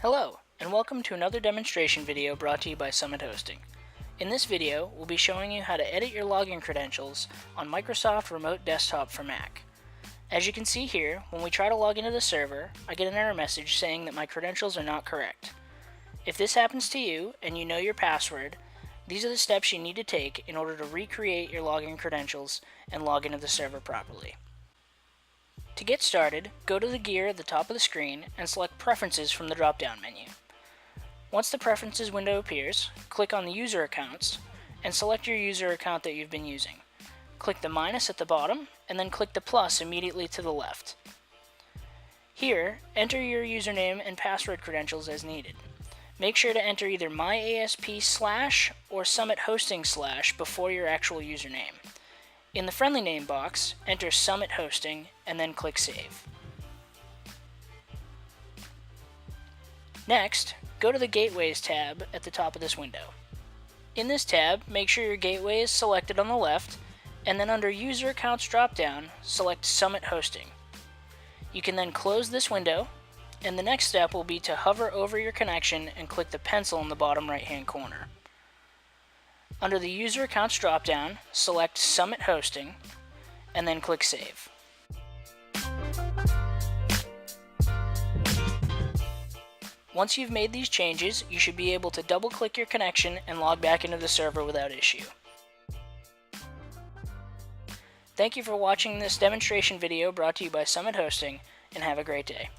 Hello, and welcome to another demonstration video brought to you by Summit Hosting. In this video, we'll be showing you how to edit your login credentials on Microsoft Remote Desktop for Mac. As you can see here, when we try to log into the server, I get an error message saying that my credentials are not correct. If this happens to you, and you know your password, these are the steps you need to take in order to recreate your login credentials and log into the server properly. To get started, go to the gear at the top of the screen and select Preferences from the drop-down menu. Once the Preferences window appears, click on the User Accounts and select your user account that you've been using. Click the minus at the bottom and then click the plus immediately to the left. Here, enter your username and password credentials as needed. Make sure to enter either myasp/ or summithosting/ before your actual username. In the friendly name box, enter Summit Hosting and then click Save. Next, go to the Gateways tab at the top of this window. In this tab, make sure your gateway is selected on the left, and then under User Accounts dropdown, select Summit Hosting. You can then close this window, and the next step will be to hover over your connection and click the pencil in the bottom right-hand corner. Under the User Accounts dropdown, select Summit Hosting, and then click Save. Once you've made these changes, you should be able to double-click your connection and log back into the server without issue. Thank you for watching this demonstration video brought to you by Summit Hosting, and have a great day.